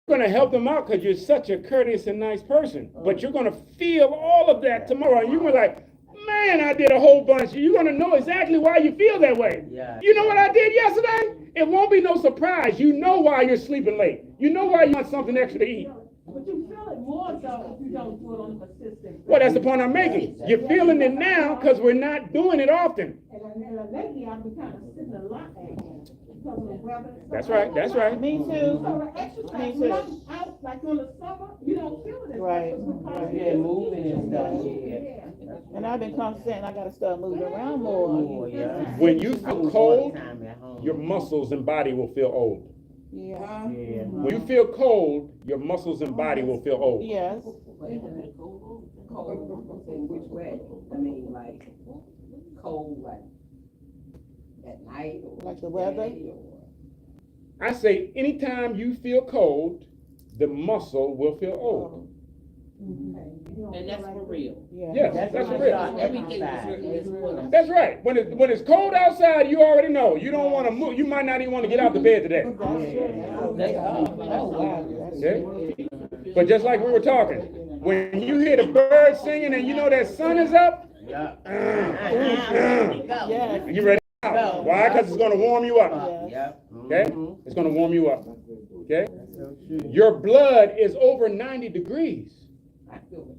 [SPEAKER 4] going to help them out because you're such a courteous and nice person. But you're going to feel all of that tomorrow. And you're going to be like, man, I did a whole bunch. You're going to know exactly why you feel that way.
[SPEAKER 3] Yeah.
[SPEAKER 4] You know what I did yesterday? It won't be no surprise. You know why you're sleeping late. You know why you want something extra to eat.
[SPEAKER 6] But you feel it more so if you don't do it on a consistent.
[SPEAKER 4] Well, that's the point I'm making. You're feeling it now because we're not doing it often.
[SPEAKER 6] And lately I've been kind of sitting a lot because of the weather.
[SPEAKER 4] That's right. That's right.
[SPEAKER 5] Me too.
[SPEAKER 6] So the exercise,
[SPEAKER 5] Me
[SPEAKER 6] when
[SPEAKER 5] too.
[SPEAKER 6] I'm out, like in the summer, you don't feel it as much
[SPEAKER 5] Right.
[SPEAKER 6] as because
[SPEAKER 3] Yeah, moving and stuff, yeah.
[SPEAKER 5] And I've been constantly, I gotta start moving around more.
[SPEAKER 3] Oh, yeah.
[SPEAKER 4] When you
[SPEAKER 3] I
[SPEAKER 4] feel
[SPEAKER 3] move all
[SPEAKER 4] cold,
[SPEAKER 3] the time at home.
[SPEAKER 4] your muscles and body will feel old.
[SPEAKER 5] Yeah.
[SPEAKER 3] Yeah.
[SPEAKER 4] When you feel cold, your muscles and body will feel old.
[SPEAKER 5] Yes.
[SPEAKER 2] Cold in which way? I mean, like, cold, like, at night or?
[SPEAKER 5] Like the weather?
[SPEAKER 2] day, or-
[SPEAKER 4] I say anytime you feel cold, the muscle will feel old.
[SPEAKER 2] And that's for real.
[SPEAKER 4] Yes, that's for real.
[SPEAKER 2] Everything is real.
[SPEAKER 4] That's right. When it's cold outside, you already know. You don't want to move. You might not even want to get out the bed today. Okay? But just like we were talking, when you hear the birds singing and you know that sun is up, you ready out. Why? Because it's going to warm you up. Okay? It's going to warm you up. Okay? Your blood is over 90 degrees.
[SPEAKER 2] I feel it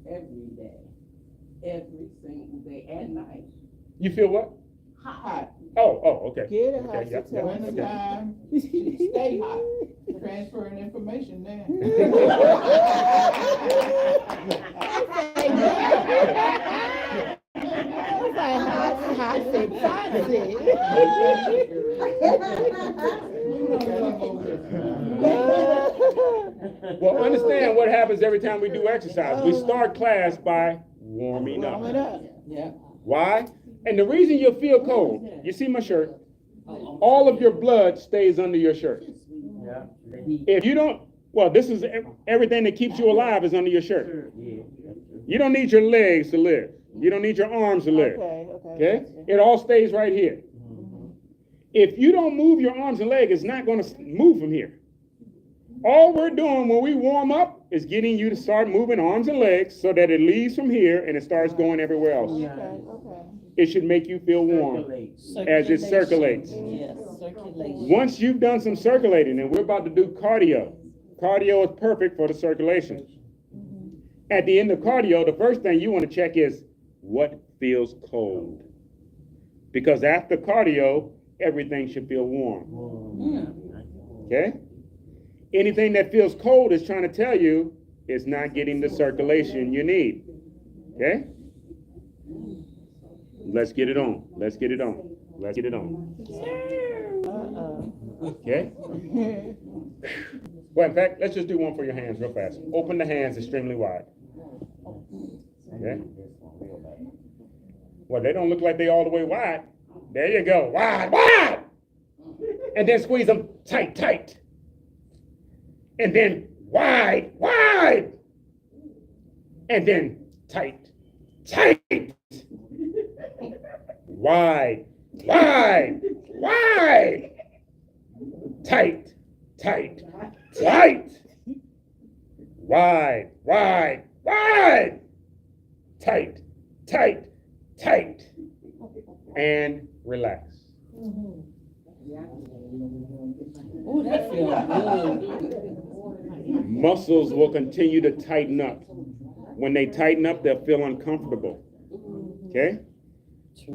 [SPEAKER 2] every single day and night.
[SPEAKER 4] You feel what?
[SPEAKER 1] Hot.
[SPEAKER 4] Oh, okay.
[SPEAKER 5] Get it,
[SPEAKER 4] Okay, yep,
[SPEAKER 5] hot.
[SPEAKER 1] When the time, stay hot. Transferring information now.
[SPEAKER 4] Well, understand what happens every time we do exercise. We start class by warming up.
[SPEAKER 1] Yeah.
[SPEAKER 4] Why? And the reason you'll feel cold, you see my shirt, all of your blood stays under your shirt. If you don't, well, this is everything that keeps you alive is under your shirt. You don't need your legs to live. You don't need your arms to live. Okay? It all stays right here. If you don't move your arms and legs, it's not going to move from here. All we're doing when we warm up is getting you to start moving arms and legs so that it leaves from here and it starts going everywhere else. It should make you feel warm as it circulates.
[SPEAKER 1] Yes, circulation.
[SPEAKER 4] Once you've done some circulating, and we're about to do cardio, cardio is perfect for the circulation. At the end of cardio, the first thing you want to check is what feels cold. Because after cardio, everything should feel warm. Okay? Anything that feels cold is trying to tell you it's not getting the circulation you need. Okay? Let's get it on. Let's get it on. Let's get it on. Okay? Well, in fact, let's just do one for your hands real fast. Open the hands extremely wide. Okay? Well, they don't look like they all the way wide. There you go. Wide, wide! And then squeeze them tight, tight. And then wide, wide. And then tight, tight. Wide, wide, wide. Tight, tight, tight. Wide, wide, wide. Tight, tight, tight. And relax.
[SPEAKER 1] Oh, that feels good.
[SPEAKER 4] Muscles will continue to tighten up. When they tighten up, they'll feel uncomfortable. Okay?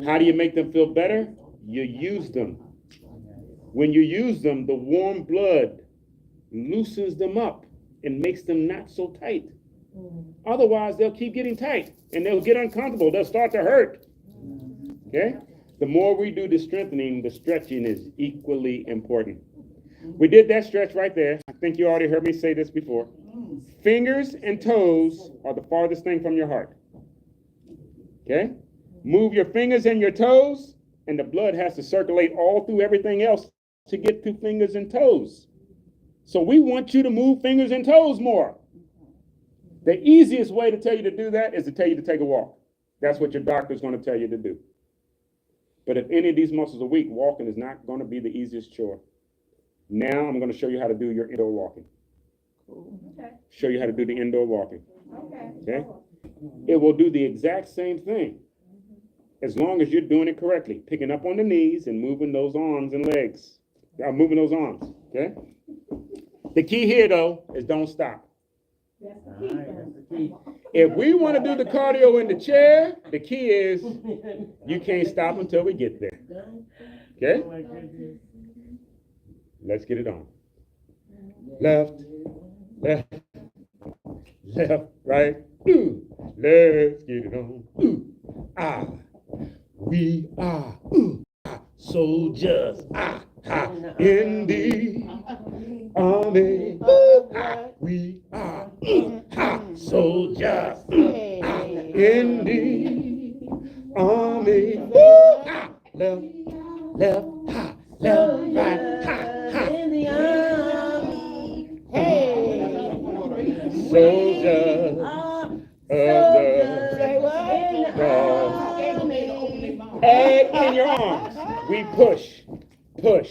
[SPEAKER 4] How do you make them feel better? You use them. When you use them, the warm blood loosens them up and makes them not so tight. Otherwise, they'll keep getting tight and they'll get uncomfortable. They'll start to hurt. Okay? The more we do the strengthening, the stretching is equally important. We did that stretch right there. I think you already heard me say this before. Fingers and toes are the farthest thing from your heart. Okay? Move your fingers and your toes, and the blood has to circulate all through everything else to get to fingers and toes. So we want you to move fingers and toes more. The easiest way to tell you to do that is to tell you to take a walk. That's what your doctor's going to tell you to do. But if any of these muscles are weak, walking is not going to be the easiest chore. Now I'm going to show you how to do your indoor walking. Show you how to do the indoor walking. Okay? It will do the exact same thing as long as you're doing it correctly. Picking up on the knees and moving those arms and legs. Moving those arms. Okay? The key here, though, is don't stop. If we want to do the cardio in the chair, the key is you can't stop until we get there. Okay? Let's get it on. Left, left, left, right. Ooh. Let's get it on. Ooh. Ah. We are soldiers. In the army. We are soldiers. In the army. Left, left, left, right,
[SPEAKER 5] In the army. Hey.
[SPEAKER 4] soldiers. Egg in your arms. We push, push,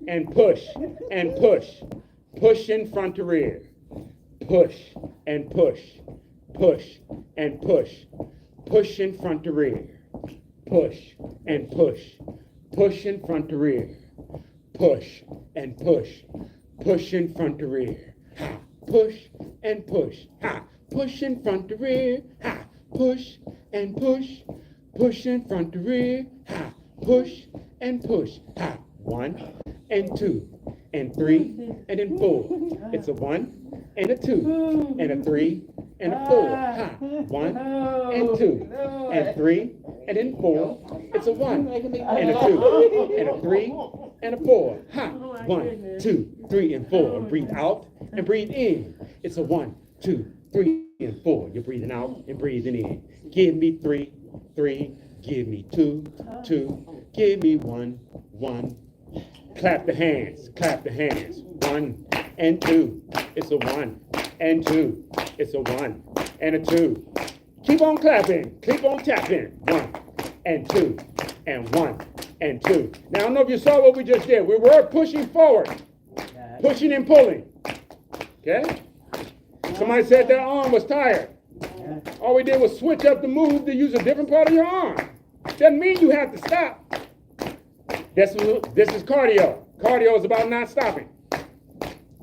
[SPEAKER 4] and push, and push. Push in front to rear. Push and push, push and push. Push in front to rear. Push and push. Push in front to rear. Push and push. Push in front to rear. Ha. Push and push. Ha. Push in front to rear. Ha. Push and push. Push in front to rear. Ha. Push and push. Ha. 1 and 2 and 3 and then 4. It's a 1 and a 2 and a 3 and a 4. Ha. 1 and 2 and 3 and then 4. It's a 1 and a 2 and a 3 and a 4. Ha. 1, 2, 3 and 4. Breathe out and breathe in. It's a 1, 2, 3 and 4. You're breathing out and breathing in. Give me 3, 3. Give me 2, 2. Give me 1, 1. Clap the hands, clap the hands. 1 and 2. It's a 1 and 2. It's a 1 and a 2. Keep on clapping, keep on tapping. 1 and 2 and 1 and 2. Now I don't know if you saw what we just did. We were pushing forward, pushing and pulling. Okay? Somebody said their arm was tired. All we did was switch up the move to use a different part of your arm. Doesn't mean you have to stop. This is cardio. Cardio is about not stopping.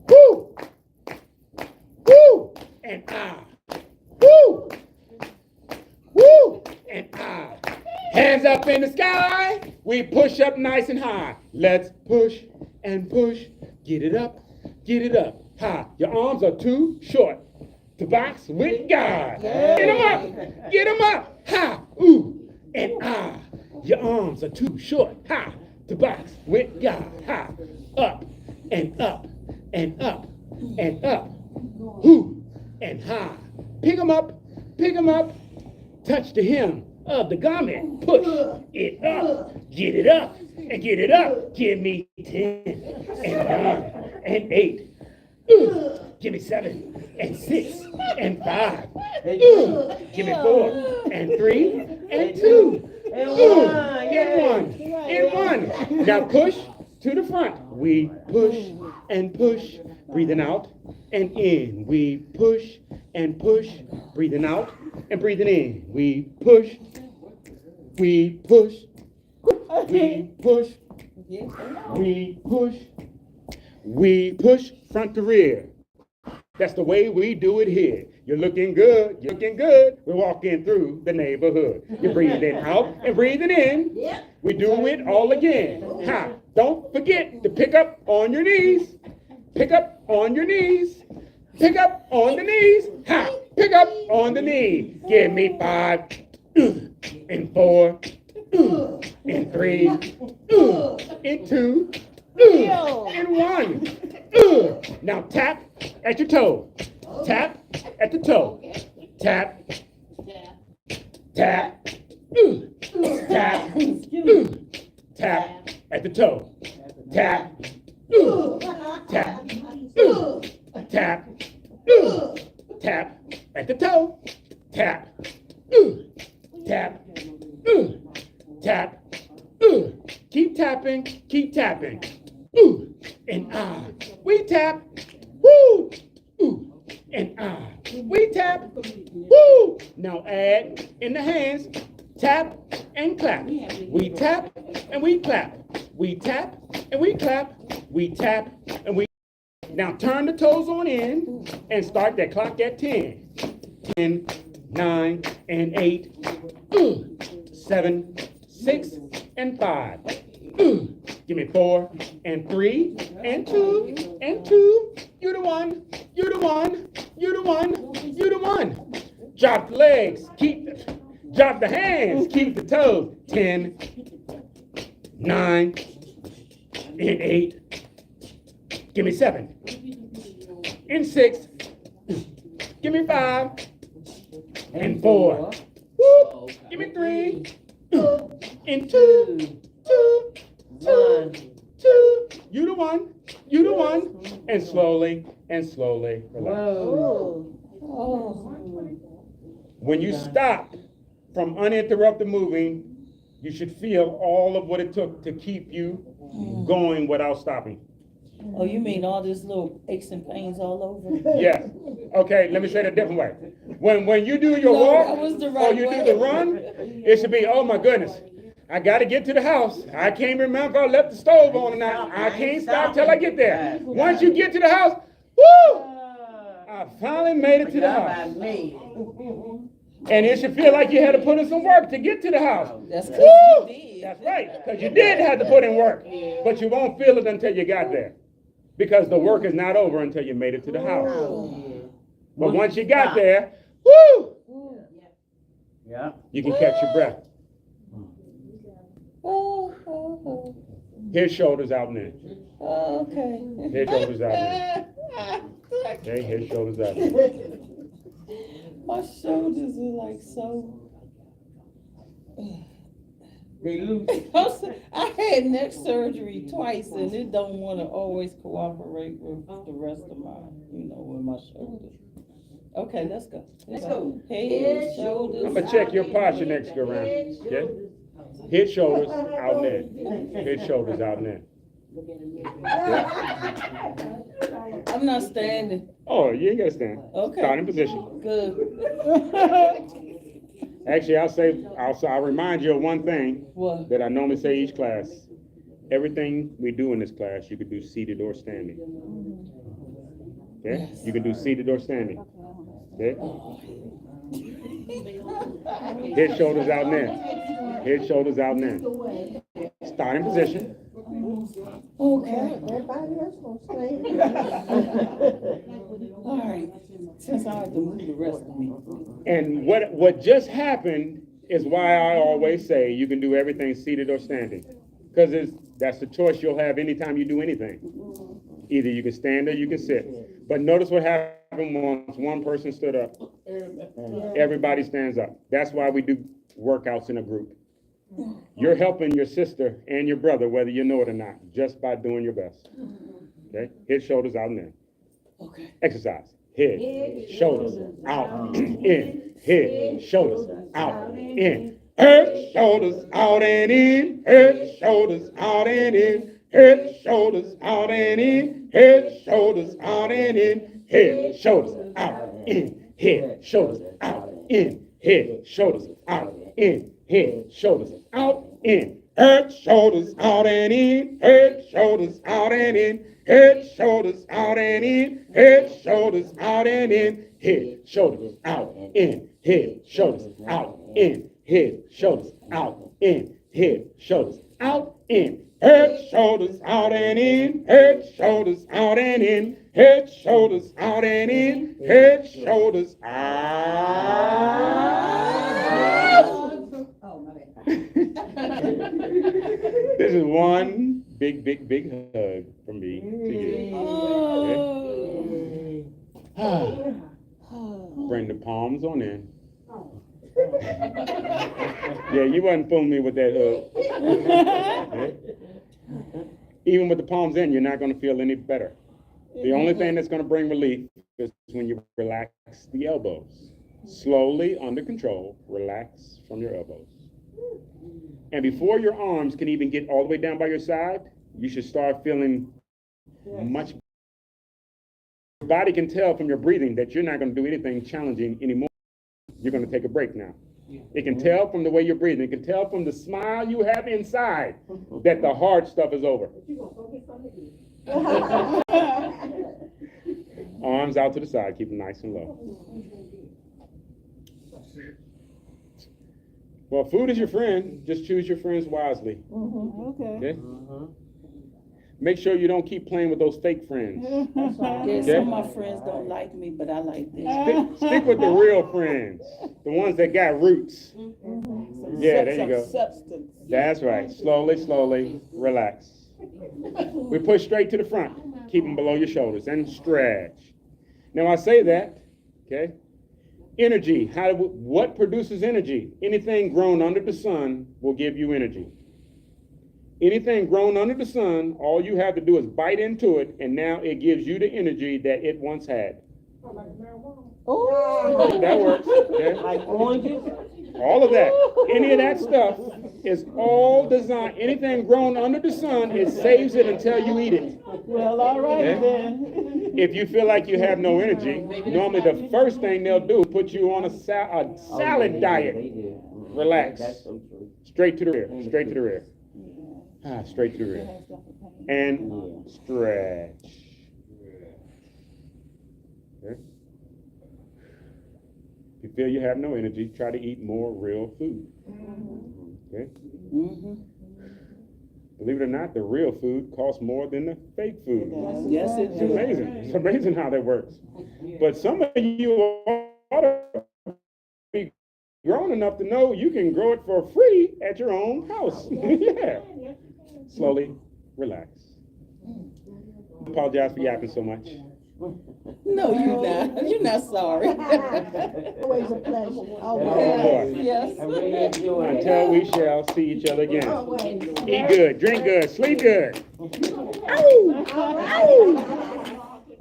[SPEAKER 4] Woo! Woo! And ah. Woo! Woo! And ah. Hands up in the sky. We push up nice and high. Let's push and push. Get it up. Get it up. High. Your arms are too short to box with God. Get them up. Get them up. High. Ooh. And ah. Your arms are too short. High. To box with God. High. Up and up and up and up. Whoo and high. Pick them up. Pick them up. Touch the hem of the garment. Push it up. Get it up and get it up. Give me 10 and 9 and 8. Give me 7 and 6 and 5. Give me 4 and 3 and 2. In 1. In 1. Now push to the front. We push and push. Breathing out and in. We push and push. Breathing out and breathing in. We push. We push. We push. We push. We push front to rear. That's the way we do it here. You're looking good. You're looking good. We're walking through the neighborhood. You're breathing out and breathing in. We do it all again. Ha. Don't forget to pick up on your knees. Pick up on your knees. Pick up on the knees. Ha. Pick up on the knees. Give me 5 and 4 and 3 and 2 and 1. Now tap at your toe. Tap at the toe. Tap. Tap. Tap. Tap at the toe. Tap. Tap. Tap. Tap at the toe. Tap. Tap. Tap. Keep tapping. Keep tapping. Ooh and ah. We tap. Woo. Ooh and ah. We tap. Woo. Now add in the hands. Tap and clap. We tap and we clap. We tap and we clap. We tap and we. Now turn the toes on in and start that clock at 10. 10, 9, and 8. 7, 6, and 5. Give me 4 and 3 and 2 and 2. You're the one. You're the one. You're the one. You're the one. Drop the legs. Drop the hands. Keep the toes. 10, 9, and 8. Give me 7 and 6. Give me 5 and 4. Woo. Give me 3 and 2. 2, 2, 2. You the one. You the one. And slowly relax. When you stop from uninterrupted moving, You should feel all of what it took to keep you going without stopping.
[SPEAKER 1] Oh, you mean all this little aches and pains all over?
[SPEAKER 4] Yes. Okay, let me say it a different way. When you do your
[SPEAKER 1] No,
[SPEAKER 4] walk
[SPEAKER 1] that was the
[SPEAKER 4] or
[SPEAKER 1] right
[SPEAKER 4] you
[SPEAKER 1] way.
[SPEAKER 4] do the run, it should be, oh my goodness, I got to get to the house. I can't remember I left the stove on or not. I can't stop till I get there. Once you get to the house, woo! I finally made it to the house. And it should feel like you had to put in some work to get to the house.
[SPEAKER 1] That's 'cause
[SPEAKER 4] Woo!
[SPEAKER 1] you did.
[SPEAKER 4] That's right, because you did have to put in work. But you won't feel it until you got there. Because the work is not over until you made it to the house. But once you got there, woo!
[SPEAKER 3] Yeah.
[SPEAKER 4] You can catch your breath. Head, shoulders out and in.
[SPEAKER 1] Okay.
[SPEAKER 4] Head, shoulders out and in. Okay, head, shoulders out and in.
[SPEAKER 1] My shoulders are like so.
[SPEAKER 3] They loose.
[SPEAKER 1] I had neck surgery twice, and it don't want to always cooperate with the rest of my, with my shoulders. Okay, let's go.
[SPEAKER 2] Let's go.
[SPEAKER 1] Head, shoulders.
[SPEAKER 4] I'm gonna check your posture next go round. Okay? Head, shoulders out and in. Head, shoulders out and in.
[SPEAKER 1] I'm not standing.
[SPEAKER 4] Oh, you ain't gotta stand.
[SPEAKER 1] Okay.
[SPEAKER 4] Starting position.
[SPEAKER 1] Good.
[SPEAKER 4] Actually, I'll remind you of one thing
[SPEAKER 1] What?
[SPEAKER 4] that I normally say each class. Everything we do in this class, you could do seated or standing. Okay? You can do seated or standing. Okay? Head, shoulders out and in. Head, shoulders out and in. Starting position.
[SPEAKER 1] Okay. All right. Since I have to move the rest of me.
[SPEAKER 4] And what just happened is why I always say you can do everything seated or standing. Because that's the choice you'll have anytime you do anything. Either you can stand or you can sit. But notice what happened once one person stood up. Everybody stands up. That's why we do workouts in a group. You're helping your sister and your brother, whether you know it or not, just by doing your best. Okay? Head, shoulders out and in.
[SPEAKER 1] Okay.
[SPEAKER 4] Exercise. Head, shoulders, out, in. Head, shoulders, out, in. Head, shoulders, out and in. Head, shoulders, out and in. Head, shoulders, out and in. Head, shoulders, out and in. Head, shoulders, out, in. Head, shoulders, out, in. Head, shoulders, out, in. Head, shoulders, out, in. Head, shoulders, out and in. Head, shoulders, out and in. Head, shoulders, out and in. Head, shoulders, out and in. Head, shoulders, out, in. Head, shoulders, out, in. Head, shoulders, out, in. Head, shoulders, out, in. Head, shoulders, out and in. Head, shoulders, out and in. Head, shoulders, out and in. Head, shoulders, out.
[SPEAKER 2] Oh, my bad.
[SPEAKER 4] This is one big hug from me to you. Okay? Bring the palms on in. Yeah, you wasn't fooling me with that hug. Okay? Even with the palms in, you're not going to feel any better. The only thing that's going to bring relief is when you relax the elbows. Slowly, under control, relax from your elbows. And before your arms can even get all the way down by your side, you should start feeling much better. Your body can tell from your breathing that you're not going to do anything challenging anymore. You're going to take a break now. It can tell from the way you're breathing. It can tell from the smile you have inside that the hard stuff is over. Arms out to the side, keep them nice and low. Well, food is your friend. Just choose your friends wisely. Okay? Make sure you don't keep playing with those fake friends.
[SPEAKER 1] Yeah, some of my friends don't like me, but I like them.
[SPEAKER 4] Stick with the real friends, the ones that got roots. Yeah, there you go.
[SPEAKER 1] Substance.
[SPEAKER 4] That's right. Slowly, relax. We push straight to the front. Keep them below your shoulders and stretch. Now I say that, okay? Energy. What produces energy? Anything grown under the sun will give you energy. Anything grown under the sun, all you have to do is bite into it, and now it gives you the energy that it once had.
[SPEAKER 1] Oh,
[SPEAKER 4] That works. Okay?
[SPEAKER 3] Like oranges?
[SPEAKER 4] All of that. Any of that stuff is all designed, anything grown under the sun, it saves it until you eat it.
[SPEAKER 5] Well, all right
[SPEAKER 4] Okay.
[SPEAKER 5] then.
[SPEAKER 4] If you feel like you have no energy, normally the first thing they'll do is put you on a salad diet. Relax.
[SPEAKER 3] That's so true.
[SPEAKER 4] Straight to the rear, straight to the rear. Straight to the rear. And stretch. Okay. If you feel you have no energy, try to eat more real food. Okay. Believe it or not, the real food costs more than the fake food.
[SPEAKER 1] Yes, it
[SPEAKER 4] It's
[SPEAKER 1] does.
[SPEAKER 4] amazing. It's amazing how that works. But some of you ought to be grown enough to know you can grow it for free at your own house. Yeah. Slowly relax. Apologize for yapping so much.
[SPEAKER 1] No, you're not. You're not sorry.
[SPEAKER 6] Always a pleasure,
[SPEAKER 4] Oh,
[SPEAKER 6] always.
[SPEAKER 4] boy.
[SPEAKER 1] Yes.
[SPEAKER 3] I really enjoy it.
[SPEAKER 4] Until we shall see each other again.
[SPEAKER 6] Always.
[SPEAKER 4] Eat good, drink good, sleep good.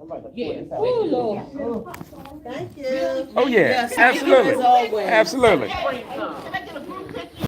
[SPEAKER 1] Oh, Lord.
[SPEAKER 2] Thank you.
[SPEAKER 4] Oh yeah,
[SPEAKER 1] Yes, thank you as always.
[SPEAKER 4] absolutely.